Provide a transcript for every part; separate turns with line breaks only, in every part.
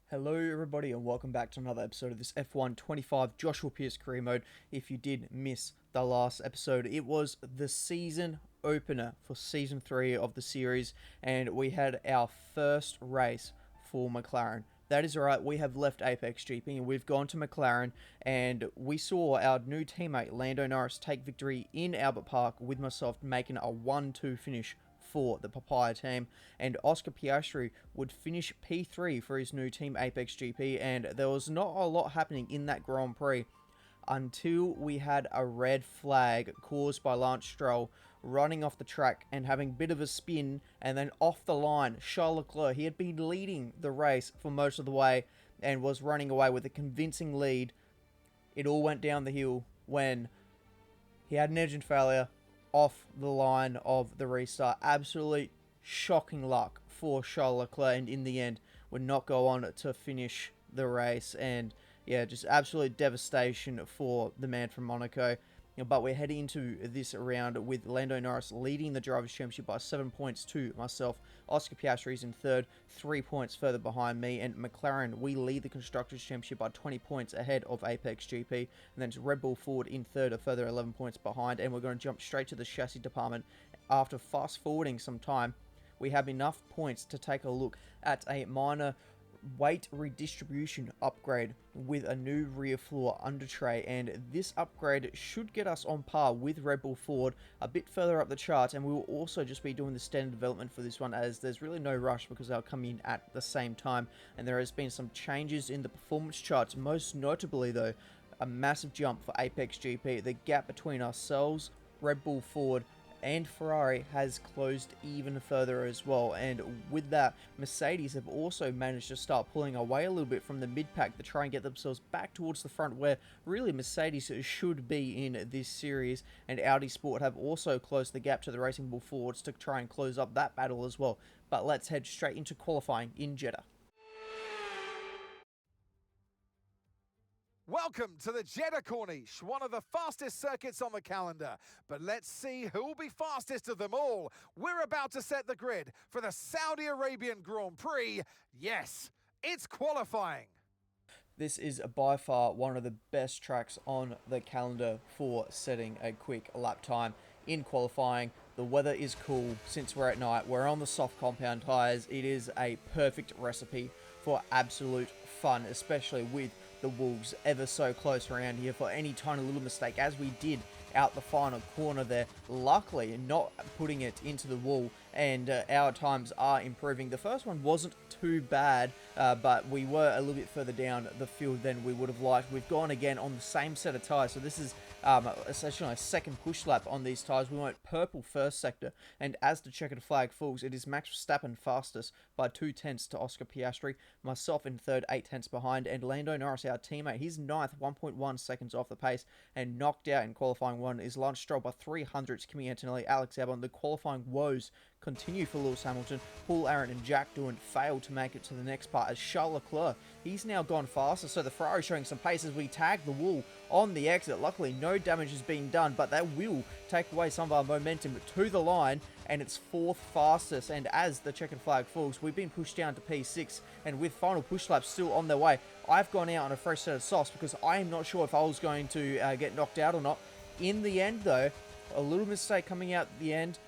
Hello everybody and welcome back to another episode of this F1 25 Joshua Pearce career mode. If you did miss the last episode, it was the season opener for season 3 of the series and we had our first race for McLaren. That is right, we have left Apex GP and we've gone to McLaren, and we saw our new teammate Lando Norris take victory in Albert Park, with myself making a 1-2 finish for the Papaya team, and Oscar Piastri would finish P3 for his new team Apex GP. And there was not a lot happening in that Grand Prix until we had a red flag caused by Lance Stroll running off the track and having a bit of a spin, and then off the line, Charles Leclerc, he had been leading the race for most of the way and was running away with a convincing lead. It all went down the hill when he had an engine failure off the line of the restart. Absolute shocking luck for Charles Leclerc, and in the end would not go on to finish the race. And yeah, just absolute devastation for the man from Monaco. But we're heading into this round with Lando Norris leading the Drivers' Championship by 7 points to myself. Oscar Piastri is in third, 3 points further behind me. And McLaren, we lead the Constructors' Championship by 20 points ahead of Apex GP. And then it's Red Bull Ford in third, a further 11 points behind. And we're going to jump straight to the chassis department. After fast forwarding some time, we have enough points to take a look at a minor weight redistribution upgrade with a new rear floor under tray, and this upgrade should get us on par with Red Bull Ford a bit further up the charts. And we will also just be doing the standard development for this one, as there's really no rush because they'll come in at the same time. And there has been some changes in the performance charts, most notably though a massive jump for Apex GP. The gap between ourselves, Red Bull Ford and Ferrari has closed even further as well. And with that, Mercedes have also managed to start pulling away a little bit from the mid-pack to try and get themselves back towards the front, where really Mercedes should be in this series. And Audi Sport have also closed the gap to the Racing Bull Fords to try and close up that battle as well. But let's head straight into qualifying in Jeddah.
Welcome to the Jeddah Corniche, one of the fastest circuits on the calendar. But let's see who will be fastest of them all. We're about to set the grid for the Saudi Arabian Grand Prix. Yes, it's qualifying.
This is by far one of the best tracks on the calendar for setting a quick lap time in qualifying. The weather is cool since we're at night. We're on the soft compound tyres. It is a perfect recipe for absolute fun, especially with the Wolves ever so close around here for any tiny little mistake, as we did out the final corner there. Luckily not putting it into the wall, and our times are improving. The first one wasn't too bad, but we were a little bit further down the field than we would have liked. We've gone again on the same set of tyres, so this is essentially a second push lap on these tyres. We went purple first sector, and as the checkered flag falls, it is Max Verstappen fastest by 2 tenths to Oscar Piastri, myself in third, 8 tenths behind, and Lando Norris, our teammate, he's ninth, 1.1 seconds off the pace. And knocked out in qualifying 1 is Lance Stroll by 300s. Kimi Antonelli, Alex Albon. The qualifying woes continue for Lewis Hamilton. Paul Aaron and Jack Doohan failed to make it to the next part, as Charles Leclerc, he's now gone faster, so the Ferrari showing some pace as we tag the wall on the exit. Luckily no damage is being done, but that will take away some of our momentum to the line, and it's fourth fastest. And as the checkered flag falls, we've been pushed down to P6, and with final push laps still on their way, I've gone out on a fresh set of softs because I am not sure if I was going to get knocked out or not. In the end though, a little mistake coming out at the end.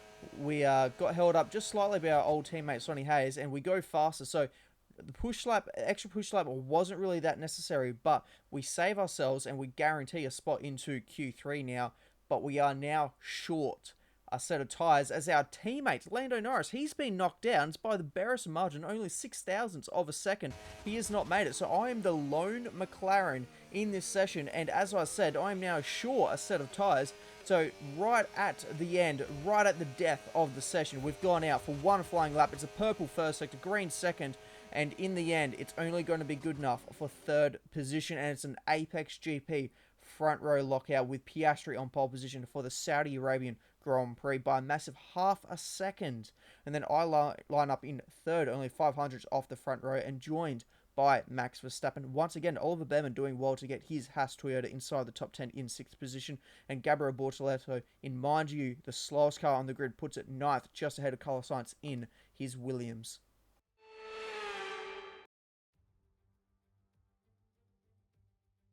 We got held up just slightly by our old teammate Sonny Hayes, and we go faster. So the push lap, extra push lap wasn't really that necessary, but we save ourselves and we guarantee a spot into Q3 now. But we are now short a set of tyres, as our teammate Lando Norris, he's been knocked down by the barest margin, only 6 thousandths of a second. He has not made it, so I am the lone McLaren in this session, and as I said, I am now short a set of tyres. So right at the end, right at the death of the session, we've gone out for one flying lap. It's a purple first sector, green second, and in the end, it's only going to be good enough for third position, and it's an Apex GP front row lockout with Piastri on pole position for the Saudi Arabian Grand Prix by a massive half a second. And then I line up in third, only 500s off the front row, and joined by Max Verstappen. Once again, Oliver Behrman doing well to get his Haas Toyota inside the top 10 in 6th position. And Gabriel Bortoleto, in mind you, the slowest car on the grid, puts it 9th, just ahead of Carlos Sainz in his Williams.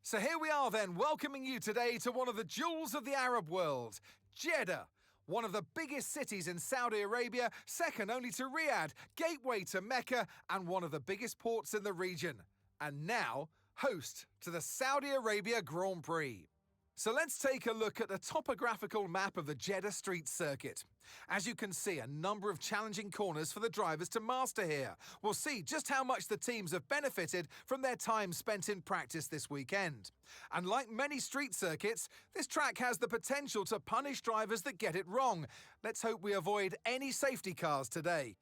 So here we are then, welcoming you today to one of the jewels of the Arab world, Jeddah. One of the biggest cities in Saudi Arabia, second only to Riyadh, gateway to Mecca, and one of the biggest ports in the region. And now, host to the Saudi Arabia Grand Prix. So let's take a look at the topographical map of the Jeddah Street Circuit. As you can see, a number of challenging corners for the drivers to master here. We'll see just how much the teams have benefited from their time spent in practice this weekend. And like many street circuits, this track has the potential to punish drivers that get it wrong. Let's hope we avoid any safety cars today.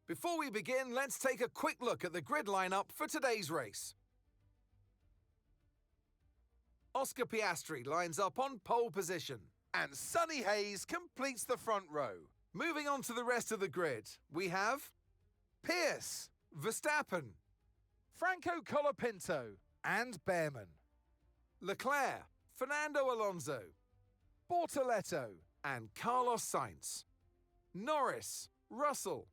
Before we begin, let's take a quick look at the grid lineup for today's race. Oscar Piastri lines up on pole position, and Sonny Hayes completes the front row. Moving on to the rest of the grid, we have Pearce, Verstappen, Franco Colapinto, and Behrman, Leclerc, Fernando Alonso, Bortoleto, and Carlos Sainz, Norris, Russell,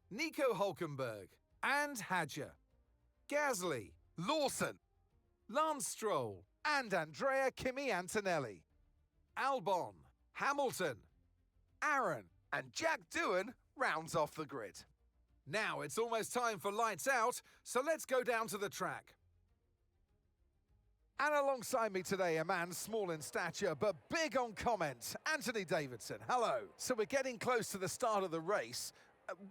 Nico Hulkenberg, and Hadjar, Gasly, Lawson, Lance Stroll, and Andrea Kimi Antonelli, Albon, Hamilton, Aaron, and Jack Doohan rounds off the grid. Now it's almost time for lights out, so let's go down to the track. And alongside me today, a man small in stature but big on comment, Anthony Davidson. Hello. So we're getting close to the start of the race.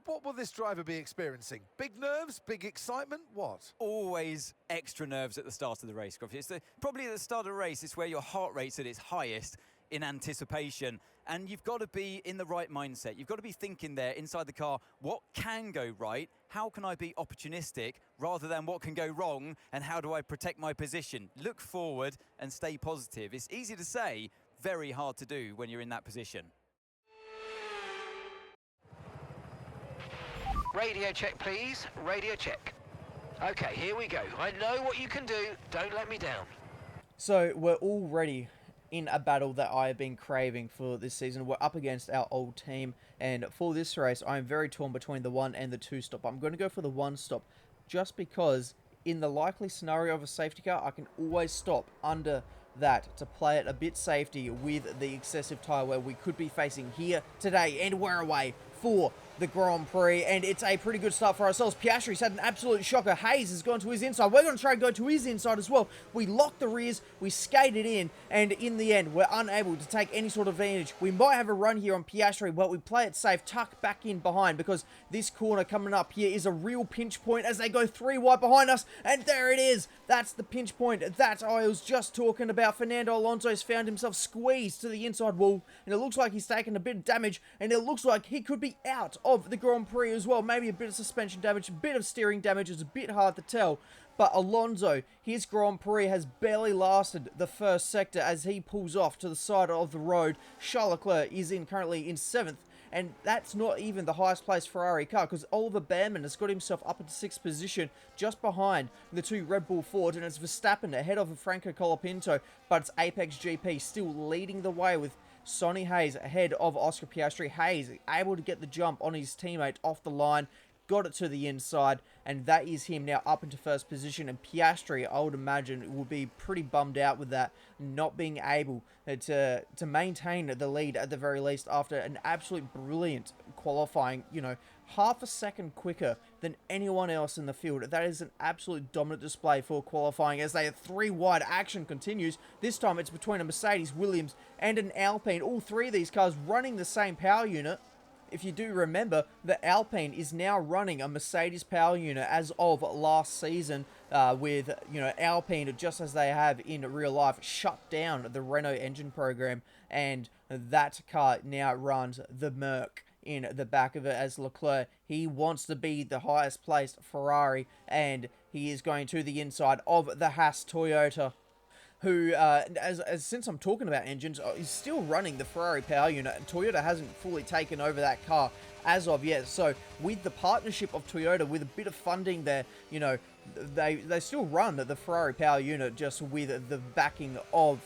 What will this driver be experiencing? Big nerves? Big excitement? What?
Always extra nerves at the start of the race, Scruffy. It's probably at the start of the race, it's where your heart rate's at its highest in anticipation. And you've got to be in the right mindset. You've got to be thinking there inside the car, what can go right? How can I be opportunistic rather than what can go wrong? And how do I protect my position? Look forward and stay positive. It's easy to say, very hard to do when you're in that position.
Radio check, please. Radio check. Okay, here we go. I know what you can do. Don't let me down.
So we're already in a battle that I have been craving for this season. We're up against our old team, and for this race, I'm very torn between the 1 and the 2 stop. I'm going to go for the 1 stop just because in the likely scenario of a safety car, I can always stop under that to play it a bit safety with the excessive tyre wear we could be facing here today, and we're away for the Grand Prix, and it's a pretty good start for ourselves. Piastri's had an absolute shocker. Hayes has gone to his inside. We're going to try and go to his inside as well. We locked the rears, we skated in, and in the end, we're unable to take any sort of advantage. We might have a run here on Piastri, but we play it safe, tuck back in behind, because this corner coming up here is a real pinch point as they go 3 wide behind us, and there it is. That's the pinch point that I was just talking about. Fernando Alonso's found himself squeezed to the inside wall, and it looks like he's taken a bit of damage, and it looks like he could be out of the Grand Prix as well. Maybe a bit of suspension damage, a bit of steering damage. It's a bit hard to tell. But Alonso, his Grand Prix has barely lasted the first sector as he pulls off to the side of the road. Charles Leclerc is currently in 7th. And that's not even the highest placed Ferrari car, because Oliver Behrman has got himself up into 6th position just behind the 2 Red Bull Fords, and it's Verstappen ahead of Franco Colapinto, but it's Apex GP still leading the way with Sonny Hayes ahead of Oscar Piastri. Hayes able to get the jump on his teammate off the line, got it to the inside, and that is him now up into 1st position. And Piastri, I would imagine, will be pretty bummed out with that, not being able to maintain the lead at the very least after an absolute brilliant qualifying, half a second quicker than anyone else in the field. That is an absolute dominant display for qualifying as they are 3 wide. Action continues. This time it's between a Mercedes, Williams, and an Alpine. All 3 of these cars running the same power unit. If you do remember, the Alpine is now running a Mercedes power unit as of last season, with, Alpine, just as they have in real life, shut down the Renault engine program, and that car now runs the Merc in the back of it as Leclerc. He wants to be the highest placed Ferrari, and he is going to the inside of the Haas Toyota, who, since I'm talking about engines, is still running the Ferrari power unit, and Toyota hasn't fully taken over that car as of yet. So with the partnership of Toyota, with a bit of funding there, they still run the Ferrari power unit just with the backing of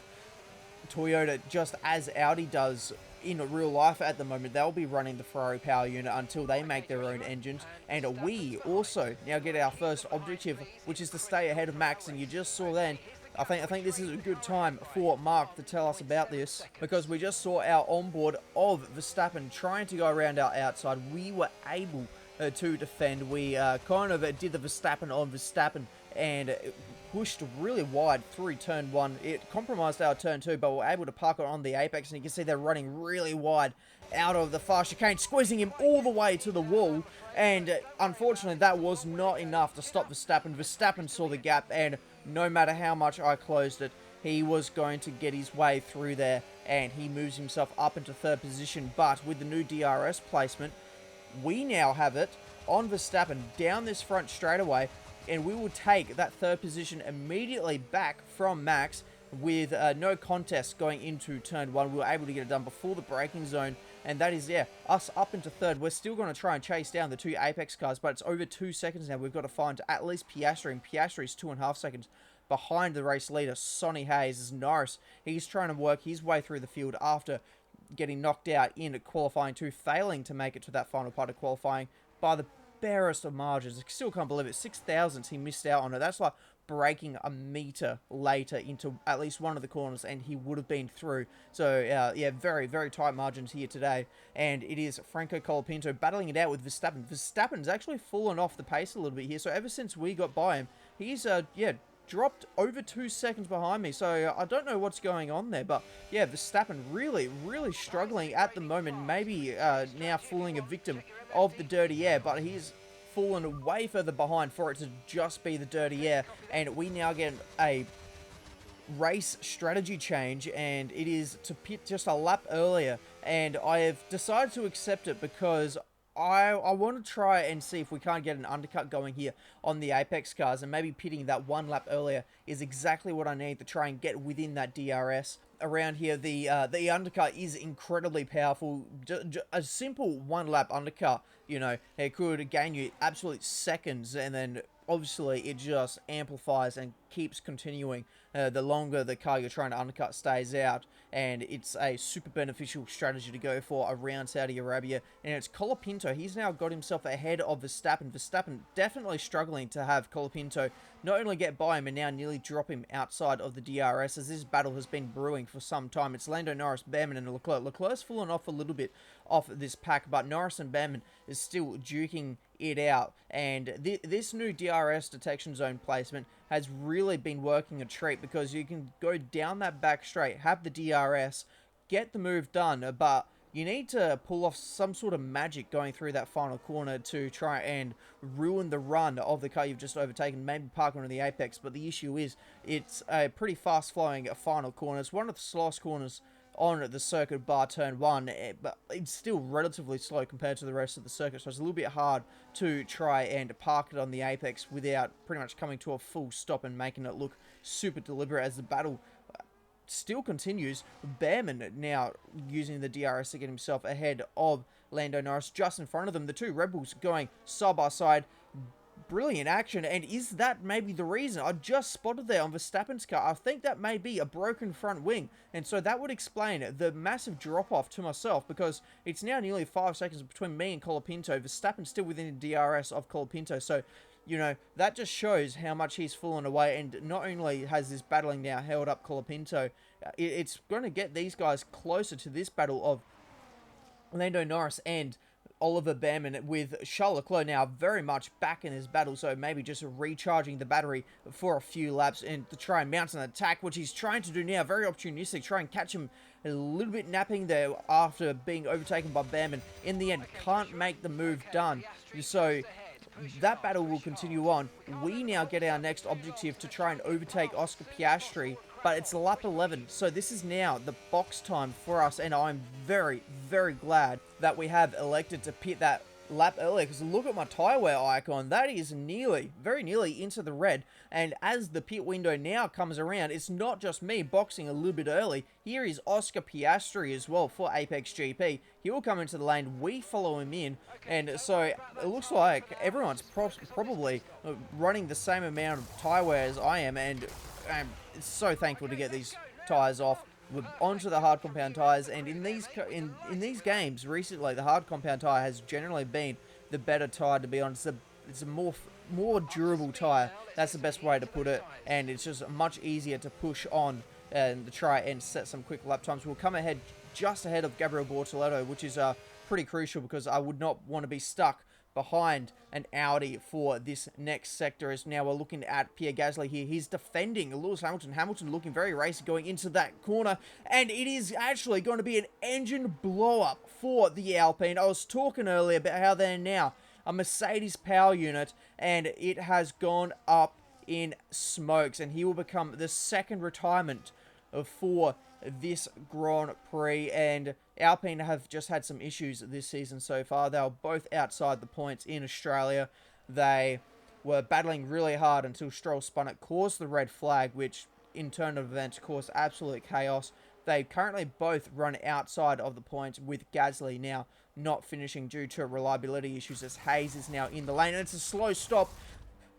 Toyota, just as Audi does in real life at the moment, they'll be running the Ferrari power unit until they make their own engines. And we also now get our first objective, which is to stay ahead of Max. And you just saw then, I think this is a good time for Mark to tell us about this, because we just saw our onboard of Verstappen trying to go around our outside. We were able to defend. We kind of did the Verstappen on Verstappen and pushed really wide through turn 1. It compromised our turn 2, but we were able to park it on the apex, and you can see they're running really wide out of the fast chicane, squeezing him all the way to the wall. And unfortunately, that was not enough to stop Verstappen. Verstappen saw the gap, and no matter how much I closed it, he was going to get his way through there, and he moves himself up into 3rd position. But with the new DRS placement, we now have it on Verstappen down this front straightaway, and we will take that 3rd position immediately back from Max with no contest going into turn 1. We were able to get it done before the braking zone, and that is, yeah, us up into 3rd. We're still going to try and chase down the 2 Apex cars, but it's over 2 seconds now. We've got to find at least Piastri, and Piastri is 2.5 seconds behind the race leader, Sonny Hayes. As Norris, he's trying to work his way through the field after getting knocked out in qualifying 2, failing to make it to that final part of qualifying by the barest of margins. I still can't believe it. 6,000s he missed out on it. That's like braking a meter later into at least one of the corners, and he would have been through. So yeah, very, very tight margins here today. And it is Franco Colapinto battling it out with Verstappen. Verstappen's actually fallen off the pace a little bit here. So ever since we got by him, he's yeah, dropped over 2 seconds behind me. So I don't know what's going on there, but yeah, Verstappen really, really struggling at the moment. Maybe now falling a victim of the dirty air, but he's fallen way further behind for it to just be the dirty air. And we now get a race strategy change, and it is to pit just a lap earlier. And I have decided to accept it because I want to try and see if we can't get an undercut going here on the Apex cars, and maybe pitting that 1 lap earlier is exactly what I need to try and get within that DRS. Around here, the undercut is incredibly powerful. A simple 1 lap undercut, you know, it could gain you absolute seconds, and then obviously it just amplifies and keeps continuing the longer the car you're trying to undercut stays out. And it's a super beneficial strategy to go for around Saudi Arabia. And it's Colapinto. He's now got himself ahead of Verstappen. Verstappen definitely struggling to have Colapinto not only get by him and now nearly drop him outside of the DRS, as this battle has been brewing for some time. It's Lando Norris, Behrman, and Leclerc. Leclerc's fallen off a little bit off this pack, but Norris and Behrman is still duking it out. And this new DRS detection zone placement has really been working a treat, because you can go down that back straight, have the DRS, get the move done, but you need to pull off some sort of magic going through that final corner to try and ruin the run of the car you've just overtaken, maybe park onto the apex. But the issue is, it's a pretty fast-flowing final corner. It's one of the slowest corners on the circuit bar turn 1, but it's still relatively slow compared to the rest of the circuit, so it's a little bit hard to try and park it on the apex without pretty much coming to a full stop and making it look super deliberate as the battle still continues. Behrman now using the DRS to get himself ahead of Lando Norris just in front of them. The two Red Bulls going side by side. Brilliant action, and is that maybe the reason? I just spotted there on Verstappen's car, I think that may be a broken front wing, and so that would explain the massive drop-off to myself, because it's now nearly 5 seconds between me and Colapinto. Verstappen's still within the DRS of Colapinto, so, you know, that just shows how much he's fallen away. And not only has this battling now held up Colapinto, it's going to get these guys closer to this battle of Lando Norris and Oliver Behrman, with Charles Leclerc now very much back in this battle, so maybe just recharging the battery for a few laps and to try and mount an attack, which he's trying to do now, very opportunistic, try and catch him a little bit napping there after being overtaken by Behrman. In the end, can't make the move done, so that battle will continue on. We now get our next objective to try and overtake Oscar Piastri, but it's lap 11, so this is now the box time for us, and I'm very, very glad that we have elected to pit that lap earlier, because look at my tyre wear icon. That is nearly, very nearly into the red, and as the pit window now comes around, it's not just me boxing a little bit early. Here is Oscar Piastri as well for Apex GP. He will come into the lane, we follow him in, and so it looks like everyone's probably running the same amount of tyre wear as I am, and I'm so thankful to get these tyres off We're onto the hard compound tyres, and in these games recently, the hard compound tyre has generally been the better tyre, to be honest. It's a more durable tyre. That's the best way to put it, and it's just much easier to push on and to try and set some quick lap times. We'll come ahead just ahead of Gabriel Bortoleto, which is pretty crucial because I would not want to be stuck behind an Audi for this next sector. As now we're looking at Pierre Gasly here. He's defending Lewis Hamilton. Hamilton looking very racy going into that corner, and it is actually going to be an engine blow-up for the Alpine. I was talking earlier about how they're now a Mercedes power unit, and it has gone up in smokes, and he will become the second retirement for this Grand Prix. And Alpine have just had some issues this season so far. They were both outside the points in Australia. They were battling really hard until Stroll spun it, caused the red flag, which in turn of events caused absolute chaos. They currently both run outside of the points, with Gasly now not finishing due to reliability issues, as Hayes is now in the lane, and it's a slow stop.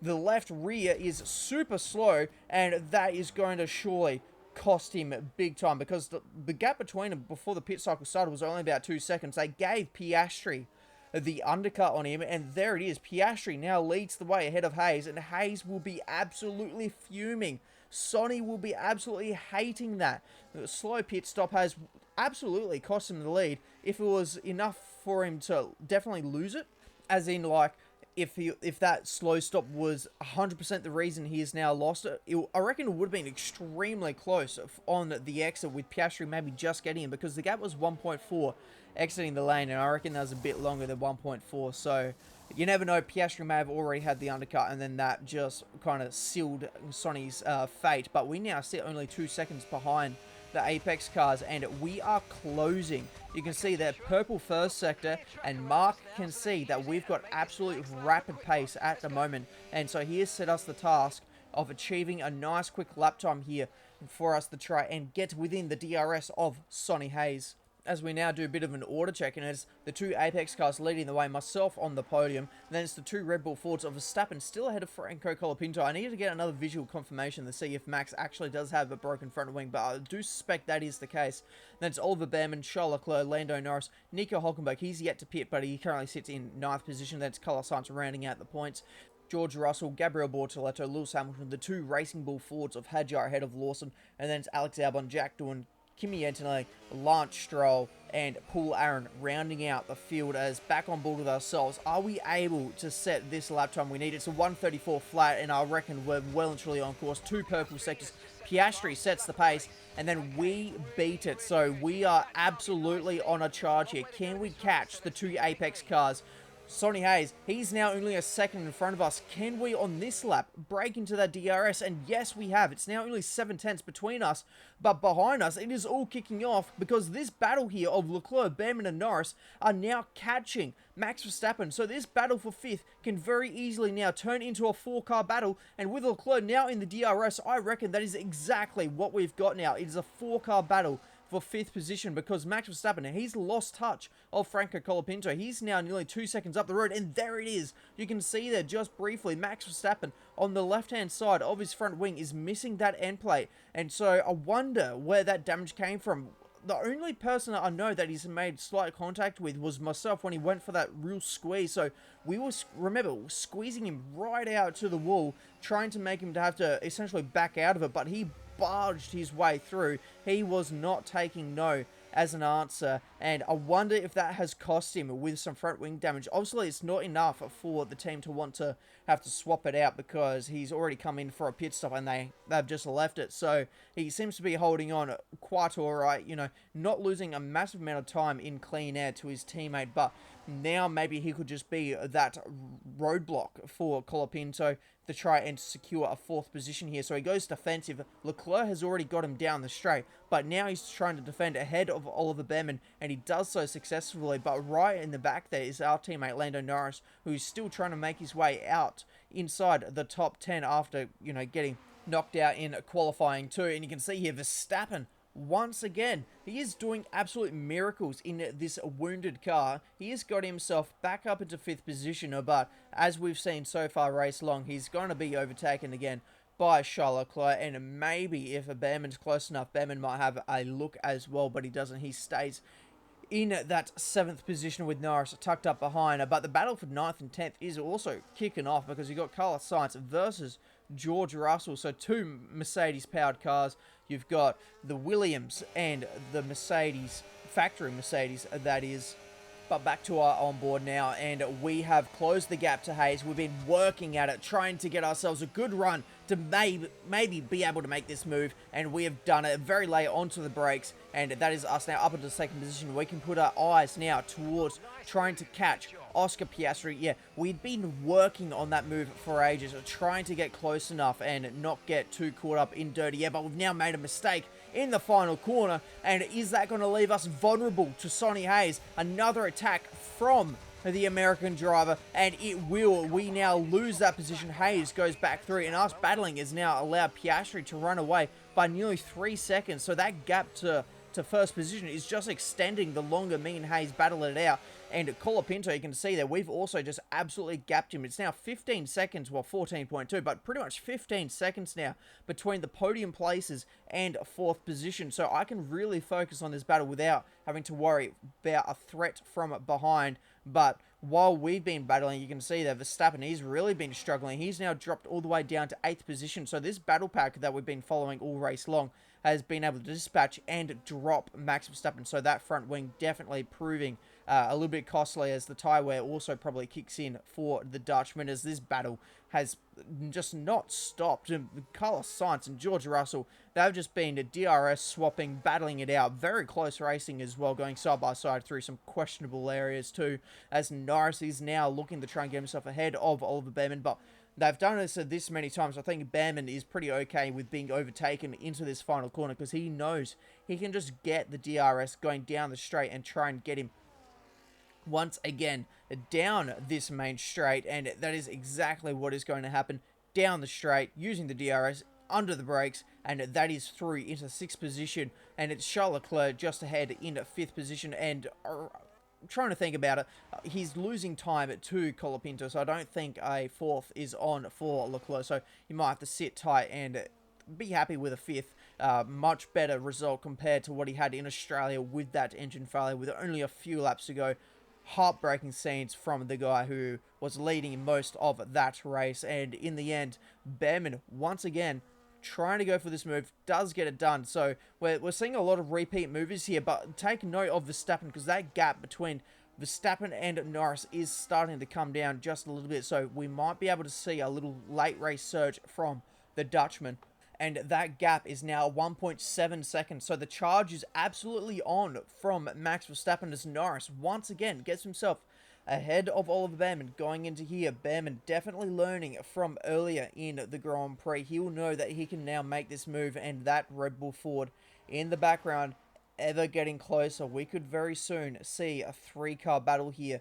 The left rear is super slow, and that is going to surely cost him big time, because the gap between them before the pit cycle started was only about 2 seconds. They gave Piastri the undercut on him, and there it is. Piastri now leads the way ahead of Hayes, and Hayes will be absolutely fuming. Sonny will be absolutely hating that. The slow pit stop has absolutely cost him the lead. If it was enough for him to definitely lose it, as in like if that slow stop was 100% the reason he has now lost it, I reckon it would have been extremely close on the exit, with Piastri maybe just getting him, because the gap was 1.4 exiting the lane, and I reckon that was a bit longer than 1.4, so you never know. Piastri may have already had the undercut, and then that just kind of sealed Sonny's fate. But we now sit only 2 seconds behind the Apex cars, and we are closing. You can see that purple first sector, and Mark can see that we've got absolute rapid pace at the moment, and so he has set us the task of achieving a nice quick lap time here for us to try and get within the DRS of Sonny Hayes. As we now do a bit of an order check, and it's the two Apex cars leading the way, myself on the podium, and then it's the two Red Bull Fords of Verstappen still ahead of Franco Colapinto. I need to get another visual confirmation to see if Max actually does have a broken front wing, but I do suspect that is the case. Then it's Oliver Behrman, Charles Leclerc, Lando Norris, Nico Hulkenberg. He's yet to pit, but he currently sits in 9th position. Then it's Carlos Sainz rounding out the points. George Russell, Gabriel Bortoleto, Lewis Hamilton, the two Racing Bull Fords of Hadjar ahead of Lawson, and then it's Alex Albon, Jack Doohan, Kimi Antonelli, Lance Stroll, and Paul Aaron rounding out the field. As back on board with ourselves, are we able to set this lap time we need? It's a 1:34 flat, and I reckon we're well and truly on course. Two purple sectors. Piastri sets the pace, and then we beat it. So we are absolutely on a charge here. Can we catch the two Apex cars? Sonny Hayes, he's now only a second in front of us. Can we, on this lap, break into that DRS? And yes, we have. It's now only 7/10 between us, but behind us, it is all kicking off, because this battle here of Leclerc, Behrman, and Norris are now catching Max Verstappen. So this battle for 5th can very easily now turn into a 4-car battle, and with Leclerc now in the DRS, I reckon that is exactly what we've got now. It is a 4-car battle for 5th position, because Max Verstappen, he's lost touch of Franco Colapinto. He's now nearly 2 seconds up the road, and there it is. You can see there just briefly, Max Verstappen on the left-hand side of his front wing is missing that end plate, and so I wonder where that damage came from. The only person that I know that he's made slight contact with was myself when he went for that real squeeze. So we were, remember, squeezing him right out to the wall, trying to make him to have to essentially back out of it, but he barged his way through. He was not taking no as an answer, and I wonder if that has cost him with some front wing damage. Obviously, it's not enough for the team to want to have to swap it out, because he's already come in for a pit stop and they've just left it. So he seems to be holding on quite alright, you know, not losing a massive amount of time in clean air to his teammate, but now maybe he could just be that roadblock for Colapinto to try and secure a 4th position here. So he goes defensive. Leclerc has already got him down the straight, but now he's trying to defend ahead of Oliver Behrman, and he does so successfully. But right in the back there is our teammate Lando Norris, who's still trying to make his way out inside the top 10 after, you know, getting knocked out in qualifying too. And you can see here Verstappen, once again, he is doing absolute miracles in this wounded car. He has got himself back up into 5th position, but as we've seen so far race long, he's going to be overtaken again by Charles Leclerc, and maybe if a Behrman's close enough, Behrman might have a look as well, but he doesn't. He stays in that 7th position with Norris tucked up behind. But the battle for 9th and 10th is also kicking off because you've got Carlos Sainz versus George Russell. So 2 Mercedes-powered cars. You've got the Williams and the Mercedes, factory Mercedes, that is. But back to our onboard now, and we have closed the gap to Hayes. We've been working at it, trying to get ourselves a good run to maybe be able to make this move, and we have done it very late onto the brakes, and that is us now up into the 2nd position. We can put our eyes now towards trying to catch Oscar Piastri. Yeah, we'd been working on that move for ages, trying to get close enough and not get too caught up in dirty air, but we've now made a mistake in the final corner, and is that going to leave us vulnerable to Sonny Hayes? Another attack from the American driver, and it will. We now lose that position. Hayes goes back through, and us battling has now allowed Piastri to run away by nearly 3 seconds. So that gap to 1st position is just extending the longer me and Hayes battle it out. And Colapinto, you can see there, we've also just absolutely gapped him. It's now 15 seconds, well, 14.2, but pretty much 15 seconds now between the podium places and 4th position. So I can really focus on this battle without having to worry about a threat from behind. But while we've been battling, you can see that Verstappen, he's really been struggling. He's now dropped all the way down to 8th position. So this battle pack that we've been following all race long has been able to dispatch and drop Max Verstappen. So that front wing definitely proving a little bit costly, as the tyre wear also probably kicks in for the Dutchman, as this battle has just not stopped. And Carlos Sainz and George Russell, they've just been DRS swapping, battling it out. Very close racing as well, going side by side through some questionable areas too, as Norris is now looking to try and get himself ahead of Oliver Behrman. But they've done this many times. I think Behrman is pretty okay with being overtaken into this final corner, because he knows he can just get the DRS going down the straight and try and get him once again down this main straight, and that is exactly what is going to happen. Down the straight, using the DRS under the brakes, and that is through into 6th position, and it's Charles Leclerc just ahead in 5th position. And trying to think about it, he's losing time to Colapinto, so I don't think a 4th is on for Leclerc, so you might have to sit tight and be happy with a 5th. Much better result compared to what he had in Australia with that engine failure with only a few laps to go. Heartbreaking scenes from the guy who was leading most of that race, and in the end, Behrman once again trying to go for this move, does get it done. So we're seeing a lot of repeat movers here, but take note of Verstappen, because that gap between Verstappen and Norris is starting to come down just a little bit, so we might be able to see a little late race surge from the Dutchman. And that gap is now 1.7 seconds. So the charge is absolutely on from Max Verstappen, as Norris once again gets himself ahead of Oliver Behrman going into here. Behrman definitely learning from earlier in the Grand Prix. He will know that he can now make this move, and that Red Bull Ford in the background ever getting closer. We could very soon see a 3-car battle here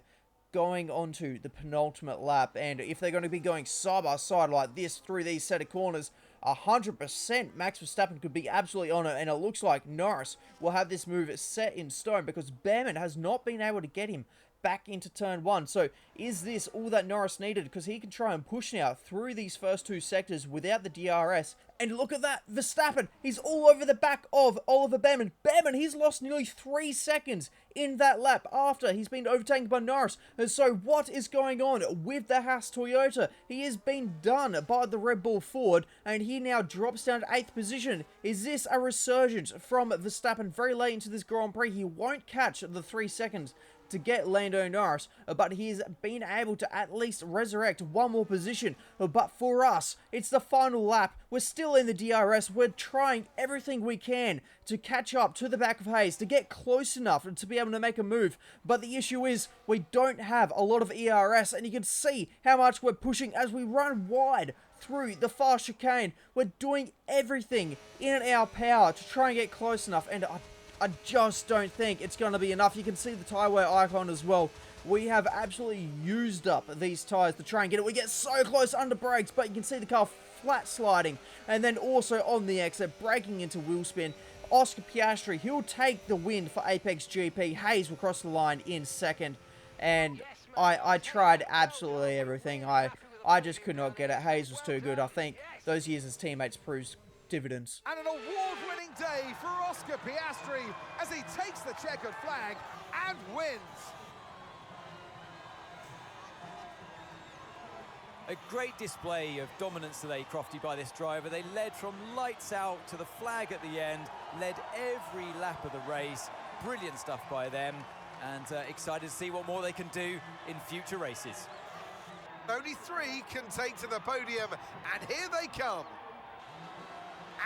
going onto the penultimate lap, and if they're going to be going side by side like this through these set of corners, 100% Max Verstappen could be absolutely on it, and it looks like Norris will have this move set in stone, because Behrman has not been able to get him back into turn 1. So is this all that Norris needed? Because he can try and push now through these first 2 sectors without the DRS. And look at that, Verstappen, he's all over the back of Oliver Behrman. Behrman, he's lost nearly 3 seconds in that lap after he's been overtaken by Norris. And so what is going on with the Haas Toyota? He has been done by the Red Bull Ford, and he now drops down to 8th position. Is this a resurgence from Verstappen very late into this Grand Prix? He won't catch the 3 seconds to get Lando Norris, but he's been able to at least resurrect one more position. But for us, it's the final lap. We're still in the DRS. We're trying everything we can to catch up to the back of Hayes, to get close enough to be able to make a move. But the issue is we don't have a lot of ERS, and you can see how much we're pushing as we run wide through the fast chicane. We're doing everything in our power to try and get close enough, and I just don't think it's going to be enough. You can see the tyre wear icon as well. We have absolutely used up these tyres to try and get it. We get so close under brakes, but you can see the car flat sliding. And then also on the exit, braking into wheel spin. Oscar Piastri, he'll take the win for Apex GP. Hayes will cross the line in second. And I tried absolutely everything. I I just could not get it. Hayes was too good. I think those years as teammates proved dividends.
And an award-winning day for Oscar Piastri as he takes the checkered flag and wins.
A great display of dominance today, Crofty, by this driver. They led from lights out to the flag at the end, led every lap of the race. Brilliant stuff by them, and excited to see what more they can do in future races.
Only 3 can take to the podium, and here they come.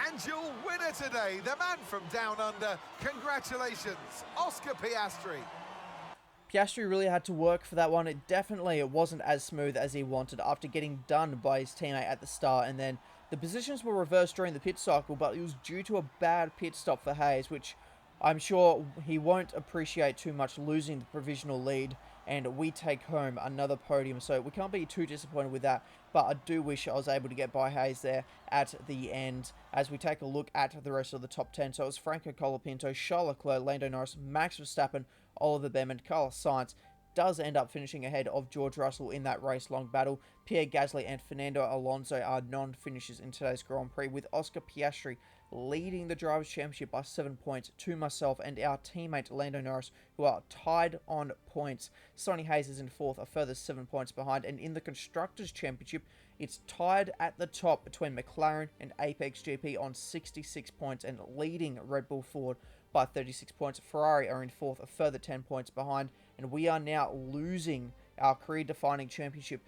And your winner today, the man from down under. Congratulations, Oscar Piastri.
Piastri really had to work for that one. It wasn't as smooth as he wanted after getting done by his teammate at the start, and then the positions were reversed during the pit cycle, but it was due to a bad pit stop for Hayes, which I'm sure he won't appreciate too much, losing the provisional lead, and we take home another podium, so we can't be too disappointed with that. But I do wish I was able to get by Hayes there at the end. As we take a look at the rest of the top 10, so it was Franco Colapinto, Charles Leclerc, Lando Norris, Max Verstappen, Oliver Behrman, Carlos Sainz does end up finishing ahead of George Russell in that race-long battle. Pierre Gasly and Fernando Alonso are non-finishers in today's Grand Prix, with Oscar Piastri leading the Drivers' Championship by 7 points to myself and our teammate Lando Norris, who are tied on points. Sonny Hayes is in 4th, a further 7 points behind, and in the Constructors' Championship, it's tied at the top between McLaren and Apex GP on 66 points and leading Red Bull Ford by 36 points. Ferrari are in 4th, a further 10 points behind, and we are now losing our career-defining championship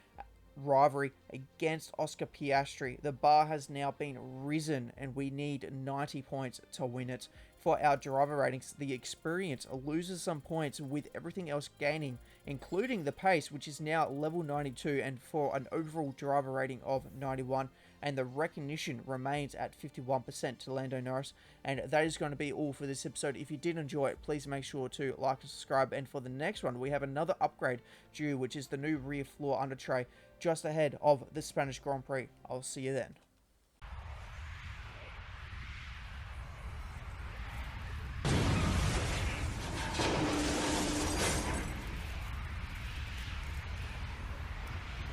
rivalry against Oscar Piastri. The bar has now been risen, and we need 90 points to win it. For our driver ratings, the experience loses some points, with everything else gaining, including the pace, which is now level 92, and for an overall driver rating of 91. And the recognition remains at 51% to Lando Norris. And that is going to be all for this episode. If you did enjoy it, please make sure to like and subscribe. And for the next one, we have another upgrade due, which is the new rear floor under tray just ahead of the Spanish Grand Prix. I'll see you then.